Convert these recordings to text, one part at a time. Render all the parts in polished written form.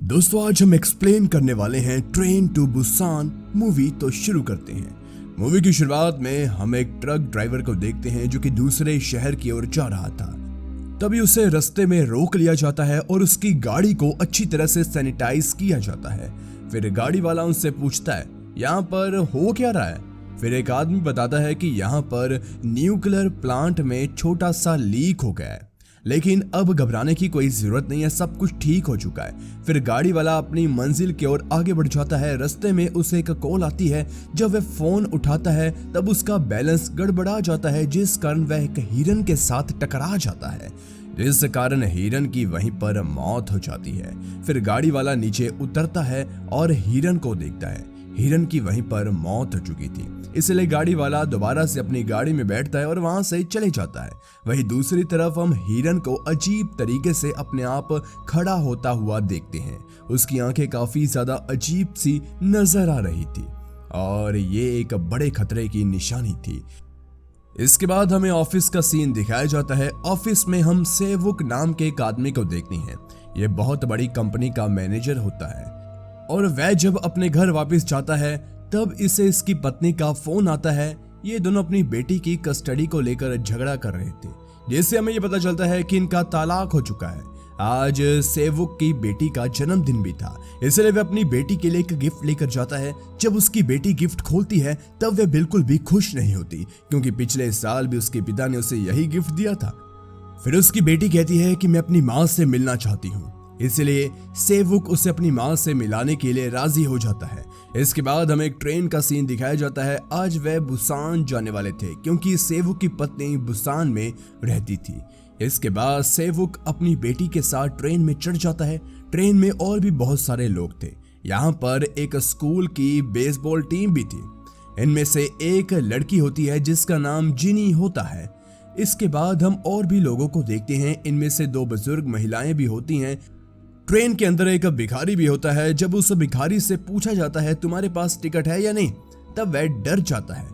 दोस्तों आज हम एक्सप्लेन करने वाले हैं ट्रेन टू बुसान मूवी। तो शुरू करते हैं। मूवी की शुरुआत में हम एक ट्रक ड्राइवर को देखते हैं जो कि दूसरे शहर की ओर जा रहा था। तभी उसे रास्ते में रोक लिया जाता है और उसकी गाड़ी को अच्छी तरह से सैनिटाइज किया जाता है। फिर गाड़ी वाला उनसे पूछता है यहाँ पर हो क्या रहा है। फिर एक आदमी बताता है कि यहाँ पर न्यूक्लियर प्लांट में छोटा सा लीक हो गया है, लेकिन अब घबराने की कोई जरूरत नहीं है, सब कुछ ठीक हो चुका है। फिर गाड़ी वाला अपनी मंजिल की ओर आगे बढ़ जाता है। रास्ते में उसे एक कॉल आती है। जब वह फोन उठाता है तब उसका बैलेंस गड़बड़ा जाता है, जिस कारण वह एक हिरन के साथ टकरा जाता है, जिस कारण हिरन की वहीं पर मौत हो जाती है। फिर गाड़ी वाला नीचे उतरता है और हिरन को देखता है। हिरन की वहीं पर मौत हो चुकी थी, इसलिए गाड़ी वाला दोबारा से अपनी गाड़ी में बैठता है और वहां से चले जाता है। वहीं दूसरी तरफ हम हिरन को अजीब तरीके से अपने आप खड़ा होता हुआ देखते हैं। उसकी आंखें काफी ज्यादा अजीब सी नजर आ रही थी और ये एक बड़े खतरे की निशानी थी। इसके बाद हमें ऑफिस का सीन दिखाया जाता है। ऑफिस में हम सेवुक नाम के एक आदमी को देखते हैं। ये बहुत बड़ी कंपनी का मैनेजर होता है और वह जब अपने घर वापस जाता है तब इसे इसकी पत्नी का फोन आता है। ये दोनों अपनी बेटी की कस्टडी को लेकर झगड़ा कर रहे थे, जिससे हमें ये पता चलता है कि इनका तलाक हो चुका है। आज सेवुक की बेटी का जन्मदिन भी था, इसलिए वह अपनी बेटी के लिए एक गिफ्ट लेकर जाता है। जब उसकी बेटी गिफ्ट खोलती है तब वह बिल्कुल भी खुश नहीं होती, क्योंकि पिछले साल भी उसके पिता ने उसे यही गिफ्ट दिया था। फिर उसकी बेटी कहती है कि मैं अपनी माँ से मिलना चाहती हूँ, इसलिए सेवुक उसे अपनी माँ से मिलाने के लिए राजी हो जाता है। इसके बाद हमें एक ट्रेन का सीन दिखाया जाता है। आज वह बुसान जाने वाले थे, क्योंकि सेवुक की पत्नी बुसान में रहती थी। इसके बाद सेवुक अपनी बेटी के साथ ट्रेन में चढ़ जाता है। ट्रेन में और भी बहुत सारे लोग थे। यहाँ पर एक स्कूल की बेसबॉल टीम भी थी। इनमें से एक लड़की होती है जिसका नाम जिनी होता है। इसके बाद हम और भी लोगों को देखते हैं। इनमें से 2 बुजुर्ग महिलाएं भी होती हैं। ट्रेन के अंदर एक भिखारी भी होता है। जब उस भिखारी से पूछा जाता है तुम्हारे पास टिकट है या नहीं, तब वह डर जाता है।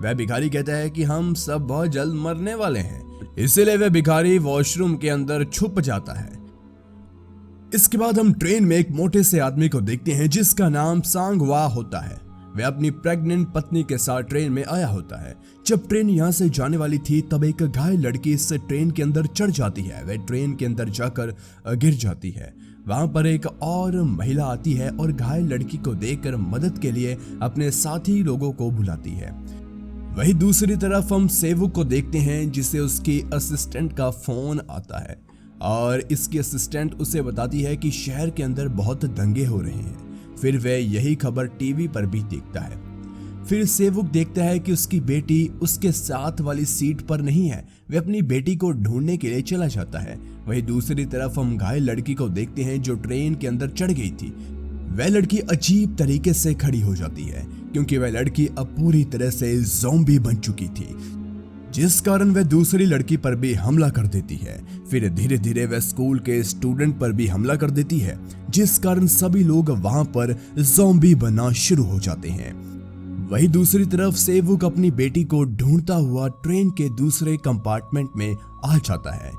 वह भिखारी कहता है कि हम सब बहुत जल्द मरने वाले हैं, इसलिए वह भिखारी वॉशरूम के अंदर छुप जाता है। इसके बाद हम ट्रेन में एक मोटे से आदमी को देखते हैं जिसका नाम सांगवा होता है। वह अपनी प्रेग्नेंट पत्नी के साथ ट्रेन में आया होता है। जब ट्रेन यहाँ से जाने वाली थी तब एक घायल लड़की इस ट्रेन के अंदर चढ़ जाती है। वह ट्रेन के अंदर जाकर गिर जाती है। वहां पर एक और महिला आती है और घायल लड़की को देखकर मदद के लिए अपने साथी लोगों को बुलाती है। वहीं दूसरी तरफ हम सेवुक को देखते हैं जिसे उसकी असिस्टेंट का फोन आता है और इसकी असिस्टेंट उसे बताती है कि शहर के अंदर बहुत दंगे हो रहे हैं। फिर वह यही खबर टीवी पर भी देखता है। फिर सेवुक देखता है कि उसकी बेटी उसके साथ वाली सीट पर नहीं है। वह अपनी बेटी को ढूंढने के लिए चला जाता है। वहीं दूसरी तरफ हम घायल लड़की को देखते हैं जो ट्रेन के अंदर चढ़ गई थी। वह लड़की अजीब तरीके से खड़ी हो जाती है, क्योंकि वह लड़की अब पूरी तरह से ज़ॉम्बी बन चुकी थी, जिस कारण वह दूसरी लड़की पर भी हमला कर देती है। फिर धीरे धीरे वह स्कूल के स्टूडेंट पर भी हमला कर देती है, जिस कारण सभी लोग वहां पर ज़ॉम्बी बनना शुरू हो जाते हैं। वहीं दूसरी तरफ सेवुक अपनी बेटी को ढूंढता हुआ ट्रेन के दूसरे कंपार्टमेंट में आ जाता है।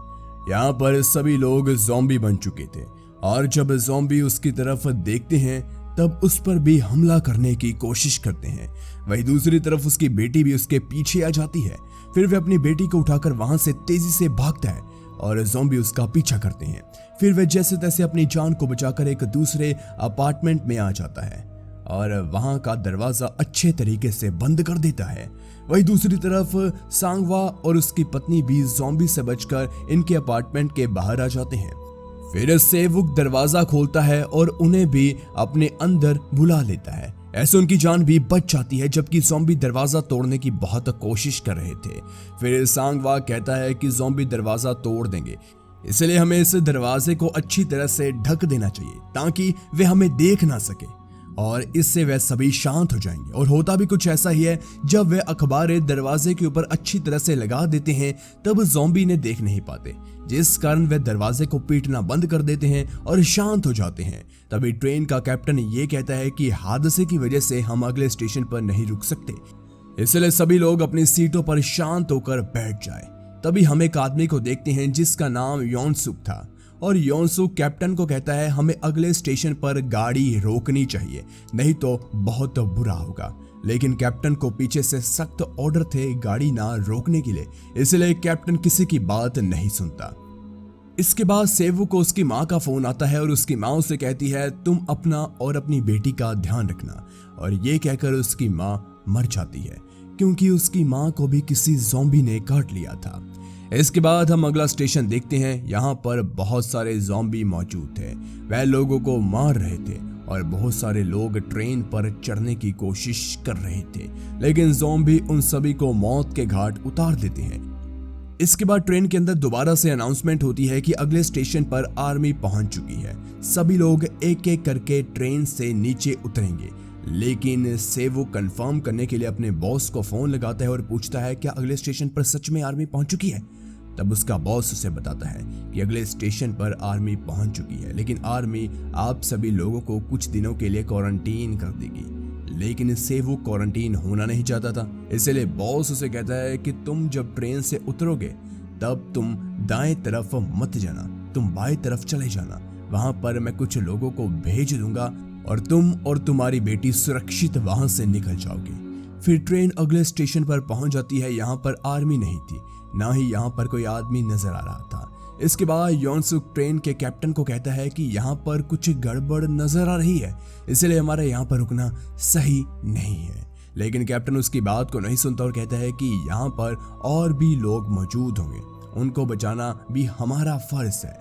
यहाँ पर सभी लोग ज़ॉम्बी बन चुके थे और जब ज़ॉम्बी उसकी तरफ देखते हैं तब उस पर भी हमला करने की कोशिश करते हैं। वहीं दूसरी तरफ उसकी बेटी भी उसके पीछे आ जाती है। फिर वह अपनी बेटी को उठाकर वहां से तेजी से भागता है और ज़ॉम्बी उसका पीछा करते हैं। फिर वह जैसे तैसे अपनी जान को बचाकर एक दूसरे अपार्टमेंट में आ जाता है और वहां का दरवाजा अच्छे तरीके से बंद कर देता है। वहीं दूसरी तरफ सांगवा और उसकी पत्नी भी ज़ॉम्बी से बचकर इनके अपार्टमेंट के बाहर आ जाते हैं। फिर सेवुक दरवाजा खोलता है और उन्हें भी अपने अंदर बुला लेता है। ऐसे उनकी जान भी बच जाती है, जबकि ज़ॉम्बी दरवाजा तोड़ने की बहुत कोशिश कर रहे थे। फिर सांगवा कहता है कि ज़ॉम्बी दरवाजा तोड़ देंगे, इसलिए हमें इस दरवाजे को अच्छी तरह से ढक देना चाहिए ताकि वे हमें देख ना सके और इससे वह सभी शांत हो जाएंगे। और होता भी कुछ ऐसा ही है। जब वे अखबारें दरवाजे के ऊपर अच्छी तरह से लगा देते हैं तब ज़ॉम्बी ने देख नहीं पाते, जिस कारण वे दरवाजे को पीटना बंद कर देते हैं और शांत हो जाते हैं। तभी ट्रेन का कैप्टन ये कहता है कि हादसे की वजह से हम अगले स्टेशन पर नहीं रुक सकते, इसलिए सभी लोग अपनी सीटों पर शांत होकर बैठ जाए। तभी हम एक आदमी को देखते हैं जिसका नाम योनसुक था और योनसुक कैप्टन को कहता है हमें अगले स्टेशन पर गाड़ी रोकनी चाहिए, नहीं तो बहुत बुरा होगा। लेकिन कैप्टन को पीछे से सख्त ऑर्डर थे गाड़ी ना रोकने के लिए, इसलिए कैप्टन किसी की बात नहीं सुनता। इसके बाद सेवू को उसकी माँ का फोन आता है और उसकी माँ उसे कहती है तुम अपना और अपनी बेटी का ध्यान रखना, और ये कहकर उसकी माँ मर जाती है क्योंकि उसकी माँ को भी किसी ज़ॉम्बी ने काट लिया था। इसके बाद हम अगला स्टेशन देखते हैं। यहाँ पर बहुत सारे ज़ॉम्बी मौजूद थे, वह लोगों को मार रहे थे और बहुत सारे लोग ट्रेन पर चढ़ने की कोशिश कर रहे थे, लेकिन ज़ॉम्बी उन सभी को मौत के घाट उतार देते हैं। इसके बाद ट्रेन के अंदर दोबारा से अनाउंसमेंट होती है कि अगले स्टेशन पर आर्मी पहुंच चुकी है, सभी लोग एक एक करके ट्रेन से नीचे उतरेंगे। लेकिन सेवू कंफर्म करने के लिए अपने बॉस को फोन लगाता है और पूछता है क्या अगले स्टेशन पर सच में आर्मी पहुंच चुकी है। तब उसका बॉस उसे बताता है कि अगले स्टेशन पर आर्मी पहुंच चुकी है, लेकिन आर्मी आप सभी लोगों को कुछ दिनों के लिए क्वारंटीन कर देगी। लेकिन सेवू क्वारंटीन होना नहीं चाहता था, इसलिए बॉस उसे कहता है कि तुम जब ट्रेन से उतरोगे तब तुम दाएं तरफ मत जाना, तुम बाएं तरफ चले जाना, वहां पर मैं कुछ लोगों को भेज दूंगा और तुम और तुम्हारी बेटी सुरक्षित वहां से निकल जाओगे। फिर ट्रेन अगले स्टेशन पर पहुंच जाती है। यहाँ पर आर्मी नहीं थी, ना ही यहाँ पर कोई आदमी नजर आ रहा था। इसके बाद योनसुक ट्रेन के कैप्टन को कहता है कि यहाँ पर कुछ गड़बड़ नजर आ रही है, इसलिए हमारा यहाँ पर रुकना सही नहीं है। लेकिन कैप्टन उसकी बात को नहीं सुनता और कहता है कि यहाँ पर और भी लोग मौजूद होंगे, उनको बचाना भी हमारा फर्ज है।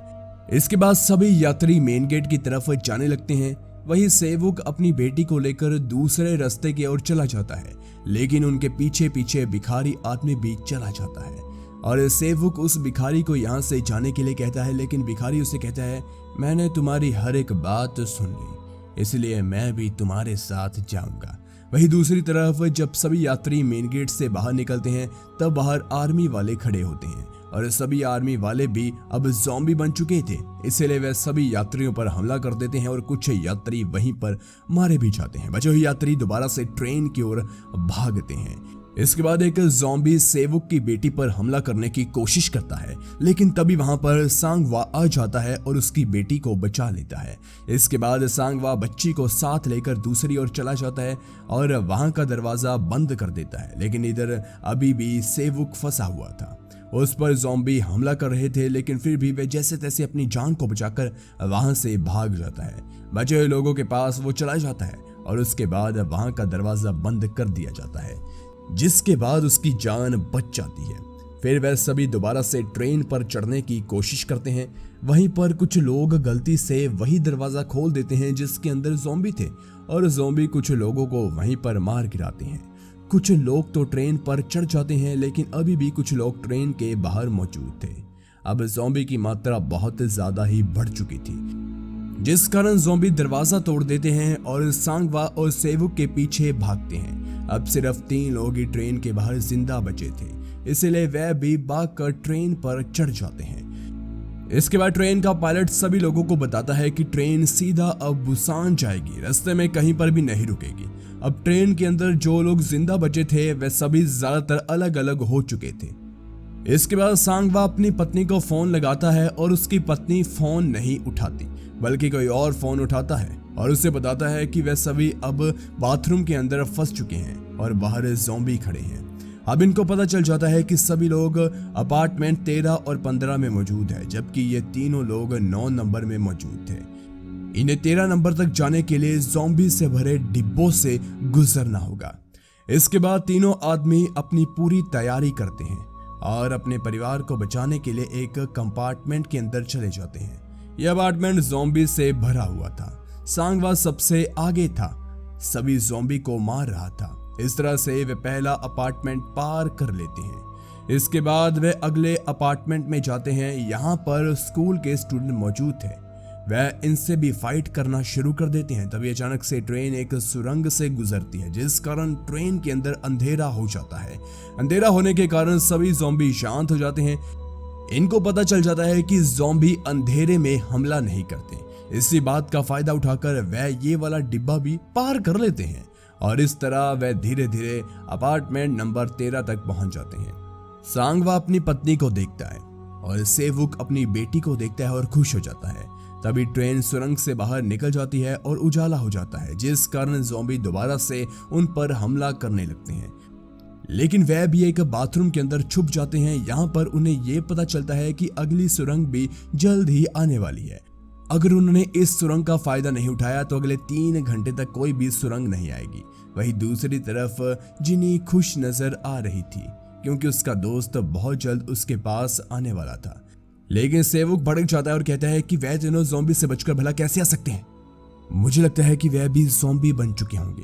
इसके बाद सभी यात्री मेन गेट की तरफ जाने लगते हैं। वही सेवुक अपनी बेटी को लेकर दूसरे रास्ते की ओर चला जाता है, लेकिन उनके पीछे पीछे भिखारी आदमी भी चला जाता है और सेवुक उस भिखारी को यहाँ से जाने के लिए कहता है, लेकिन भिखारी उसे कहता है मैंने तुम्हारी हर एक बात सुन ली, इसलिए मैं भी तुम्हारे साथ जाऊंगा। वही दूसरी तरफ जब सभी यात्री मेन गेट से बाहर निकलते हैं तब बाहर आर्मी वाले खड़े होते हैं और सभी आर्मी वाले भी अब ज़ॉम्बी बन चुके थे, इसलिए वे सभी यात्रियों पर हमला कर देते हैं और कुछ यात्री वहीं पर मारे भी जाते हैं। बचे हुए यात्री दोबारा से ट्रेन की ओर भागते हैं। इसके बाद एक ज़ॉम्बी सेवुक की बेटी पर हमला करने की कोशिश करता है, लेकिन तभी वहां पर सांगवा आ जाता है और उसकी बेटी को बचा लेता है। इसके बाद सांगवा बच्ची को साथ लेकर दूसरी ओर चला जाता है और वहां का दरवाजा बंद कर देता है, लेकिन इधर अभी भी सेवुक फंसा हुआ था। उस पर ज़ॉम्बी हमला कर रहे थे, लेकिन फिर भी वे जैसे तैसे अपनी जान को बचाकर वहां से भाग जाता है। बचे हुए लोगों के पास वो चला जाता है और उसके बाद वहां का दरवाजा बंद कर दिया जाता है, जिसके बाद उसकी जान बच जाती है। फिर वह सभी दोबारा से ट्रेन पर चढ़ने की कोशिश करते हैं। वहीं पर कुछ लोग गलती से वही दरवाजा खोल देते हैं जिसके अंदर ज़ॉम्बी थे और ज़ॉम्बी कुछ लोगों को वहीं पर मार गिराते हैं। कुछ लोग तो ट्रेन पर चढ़ जाते हैं, लेकिन अभी भी कुछ लोग ट्रेन के बाहर मौजूद थे। अब ज़ॉम्बी की मात्रा बहुत ज्यादा ही बढ़ चुकी थी, जिस कारण ज़ॉम्बी दरवाजा तोड़ देते हैं और सांगवा और सेवुक के पीछे भागते हैं। अब सिर्फ 3 लोग ही ट्रेन के बाहर जिंदा बचे थे, इसलिए वह भी भागकर ट्रेन पर चढ़ जाते हैं। इसके बाद ट्रेन का पायलट सभी लोगों को बताता है कि ट्रेन सीधा अब बुसान जाएगी, रास्ते में कहीं पर भी नहीं रुकेगी। अब ट्रेन के अंदर जो लोग जिंदा बचे थे वे सभी ज्यादातर अलग अलग हो चुके थे। इसके बाद सांगवा अपनी पत्नी को फोन लगाता है और उसकी पत्नी फोन नहीं उठाती, बल्कि कोई और फोन उठाता है और उसे बताता है कि वे सभी अब बाथरूम के अंदर फंस चुके हैं और बाहर ज़ॉम्बी खड़े हैं। अब इनको पता चल जाता है कि सभी लोग अपार्टमेंट 13 और 15 में मौजूद है, जबकि ये तीनों लोग 9 नंबर में मौजूद थे। इन्हें 13 नंबर तक जाने के लिए ज़ॉम्बी से भरे डिब्बों से गुजरना होगा। इसके बाद तीनों आदमी अपनी पूरी तैयारी करते हैं और अपने परिवार को बचाने के लिए एक कंपार्टमेंट के अंदर चले जाते हैं। यह अपार्टमेंट ज़ॉम्बी से भरा हुआ था। सांगवा सबसे आगे था, सभी ज़ॉम्बी को मार रहा था। इस तरह से वे पहला अपार्टमेंट पार कर लेते हैं। इसके बाद वे अगले अपार्टमेंट में जाते हैं। यहाँ पर स्कूल के स्टूडेंट मौजूद थे, वह इनसे भी फाइट करना शुरू कर देते हैं। तभी अचानक से ट्रेन एक सुरंग से गुजरती है, जिस कारण ट्रेन के अंदर अंधेरा हो जाता है। अंधेरा होने के कारण सभी ज़ॉम्बी शांत हो जाते हैं। इनको पता चल जाता है कि ज़ॉम्बी अंधेरे में हमला नहीं करते। इसी बात का फायदा उठाकर वह ये वाला डिब्बा भी पार कर लेते हैं और इस तरह वह धीरे धीरे अपार्टमेंट नंबर 13 तक पहुंच जाते हैं। सांगवा अपनी पत्नी को देखता है और सेवुक अपनी बेटी को देखता है और खुश हो जाता है। तभी ट्रेन सुरंग से बाहर निकल जाती है और उजाला हो जाता है, जिस कारण ज़ॉम्बी दोबारा से उन पर हमला करने लगते हैं। लेकिन वह भी एक बाथरूम के अंदर छुप जाते हैं। यहाँ पर उन्हें यह पता चलता है कि अगली सुरंग भी जल्द ही आने वाली है। अगर उन्होंने इस सुरंग का फायदा नहीं उठाया तो अगले 3 घंटे तक कोई भी सुरंग नहीं आएगी। वहीं दूसरी तरफ जिनी खुश नजर आ रही थी क्योंकि उसका दोस्त बहुत जल्द उसके पास आने वाला था। लेकिन सेवुक भड़क जाता है और कहता है कि वह दोनों ज़ॉम्बी से बचकर भला कैसे आ सकते हैं। मुझे लगता है कि वह भी ज़ॉम्बी बन चुके होंगे,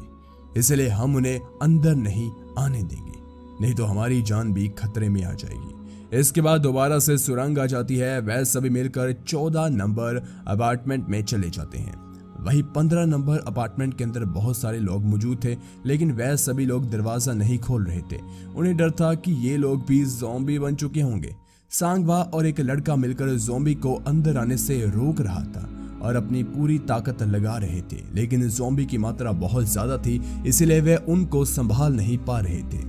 इसलिए हम उन्हें अंदर नहीं आने देंगे, नहीं तो हमारी जान भी खतरे में आ जाएगी। इसके बाद दोबारा से सुरंग आ जाती है। वह सभी मिलकर 14 नंबर अपार्टमेंट में चले जाते हैं। वहीं 15 नंबर अपार्टमेंट के अंदर बहुत सारे लोग मौजूद थे, लेकिन वह सभी लोग दरवाजा नहीं खोल रहे थे। उन्हें डर था कि ये लोग भी ज़ॉम्बी बन चुके होंगे। सांगवा और एक लड़का मिलकर ज़ॉम्बी को अंदर आने से रोक रहा था और अपनी पूरी ताकत लगा रहे थे, लेकिन ज़ॉम्बी की मात्रा बहुत ज्यादा थी, इसलिए वे उनको संभाल नहीं पा रहे थे।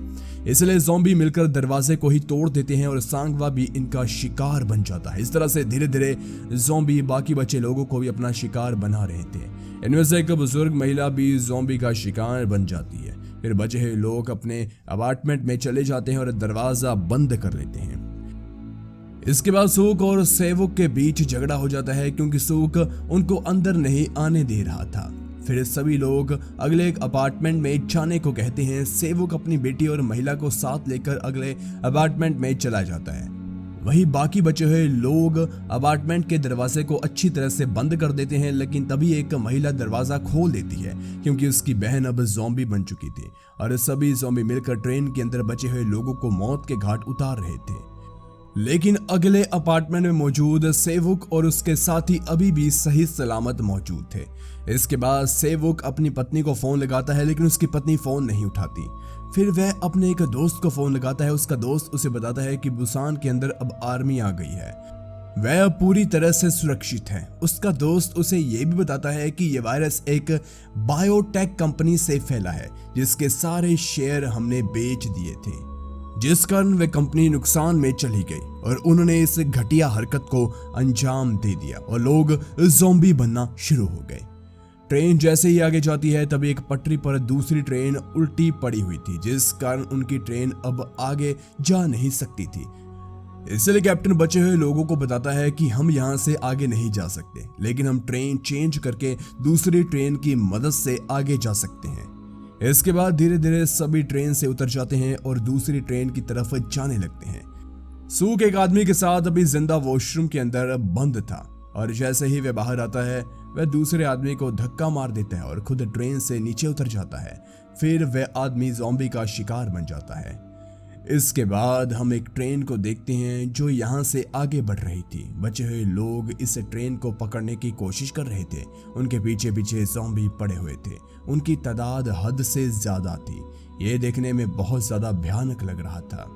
इसलिए ज़ॉम्बी मिलकर दरवाजे को ही तोड़ देते हैं और सांगवा भी इनका शिकार बन जाता है। इस तरह से धीरे धीरे ज़ॉम्बी बाकी बचे लोगों को भी अपना शिकार बना रहे थे। इनमें से एक बुजुर्ग महिला भी ज़ॉम्बी का शिकार बन जाती है। फिर बचे हुए लोग अपने अपार्टमेंट में चले जाते हैं और दरवाजा बंद कर लेते हैं। इसके बाद सूक और सेवुक के बीच झगड़ा हो जाता है क्योंकि सूक उनको अंदर नहीं आने दे रहा था। फिर सभी लोग अगले एक अपार्टमेंट में जाने को कहते हैं। सेवुक अपनी बेटी और महिला को साथ लेकर अगले अपार्टमेंट में चला जाता है। वहीं बाकी बचे हुए लोग अपार्टमेंट के दरवाजे को अच्छी तरह से बंद कर देते हैं, लेकिन तभी एक महिला दरवाजा खोल देती है क्योंकि उसकी बहन अब ज़ॉम्बी बन चुकी थी और सभी ज़ॉम्बी मिलकर ट्रेन के अंदर बचे हुए लोगों को मौत के घाट उतार रहे थे। लेकिन अगले अपार्टमेंट में मौजूद सेवुक और उसके साथी अभी भी सही सलामत मौजूद थे। इसके बाद सेवुक अपनी पत्नी को फोन लगाता है, लेकिन उसकी पत्नी फोन नहीं उठाती। फिर वह अपने एक दोस्त को फोन लगाता है। उसका दोस्त उसे बताता है कि बुसान के अंदर अब आर्मी आ गई है, वह पूरी तरह से सुरक्षित है। उसका दोस्त उसे यह भी बताता है कि यह वायरस एक बायोटेक कंपनी से फैला है जिसके सारे शेयर हमने बेच दिए थे, जिस कारण वे कंपनी नुकसान में चली गई और उन्होंने इस घटिया हरकत को अंजाम दे दिया और लोग ज़ॉम्बी बनना शुरू हो गए। ट्रेन जैसे ही आगे जाती है तभी एक पटरी पर दूसरी ट्रेन उल्टी पड़ी हुई थी, जिस कारण उनकी ट्रेन अब आगे जा नहीं सकती थी। इसलिए कैप्टन बचे हुए लोगों को बताता है कि हम यहाँ से आगे नहीं जा सकते, लेकिन हम ट्रेन चेंज करके दूसरी ट्रेन की मदद से आगे जा सकते हैं। इसके बाद धीरे धीरे सभी ट्रेन से उतर जाते हैं और दूसरी ट्रेन की तरफ जाने लगते हैं। सूक एक आदमी के साथ अभी जिंदा वॉशरूम के अंदर बंद था और जैसे ही वह बाहर आता है वह दूसरे आदमी को धक्का मार देता है और खुद ट्रेन से नीचे उतर जाता है। फिर वह आदमी ज़ॉम्बी का शिकार बन जाता है। इसके बाद हम एक ट्रेन को देखते हैं जो यहाँ से आगे बढ़ रही थी। बचे हुए लोग इस ट्रेन को पकड़ने की कोशिश कर रहे थे। उनके पीछे पीछे ज़ॉम्बी पड़े हुए थे। उनकी तादाद हद से ज्यादा थी। ये देखने में बहुत ज्यादा भयानक लग रहा था।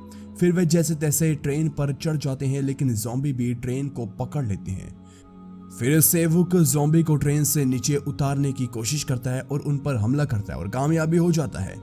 फिर वे जैसे तैसे ट्रेन पर चढ़ जाते हैं, लेकिन ज़ॉम्बी भी ट्रेन को पकड़ लेते हैं। फिर सेवुक ज़ॉम्बी को ट्रेन से नीचे उतारने की कोशिश करता है और उन पर हमला करता है और कामयाबी हो जाता है।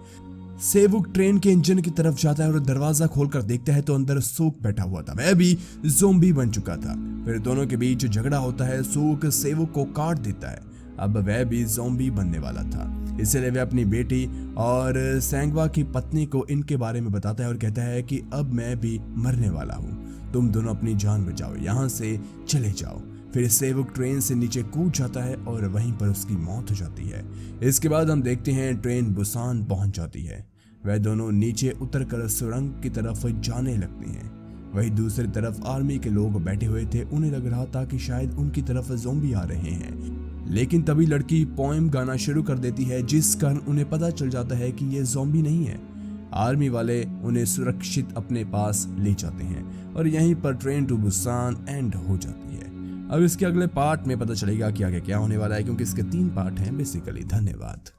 सेवुक ट्रेन के इंजन की तरफ जाता है और दरवाजा खोलकर देखता है तो अंदर सूक बैठा हुआ था। वह भी ज़ॉम्बी बन चुका था। फिर दोनों के बीच झगड़ा होता है। सूक सेवुक को काट देता है। अब वह भी ज़ॉम्बी बनने वाला था, इसलिए वह अपनी बेटी और सांगवा की पत्नी को इनके बारे में बताता है और कहता है कि अब मैं भी मरने वाला हूँ, तुम दोनों अपनी जान बचाओ, यहाँ से चले जाओ। फिर सेवुक ट्रेन से नीचे कूद जाता है और वहीं पर उसकी मौत हो जाती है। इसके बाद हम देखते हैं ट्रेन बुसान पहुंच जाती है। वह दोनों नीचे उतरकर सुरंग की तरफ जाने लगते हैं। वहीं दूसरी तरफ आर्मी के लोग बैठे हुए थे। उन्हें लग रहा था कि शायद उनकी तरफ ज़ॉम्बी आ रहे हैं, लेकिन तभी लड़की पोएम गाना शुरू कर देती है, जिस कारण उन्हें पता चल जाता है कि ये ज़ॉम्बी नहीं है। आर्मी वाले उन्हें सुरक्षित अपने पास ले जाते हैं और यहीं पर ट्रेन टू बुसान एंड हो जाती है। अब इसके अगले पार्ट में पता चलेगा कि आगे क्या होने वाला है, क्योंकि इसके 3 पार्ट हैं बेसिकली। धन्यवाद।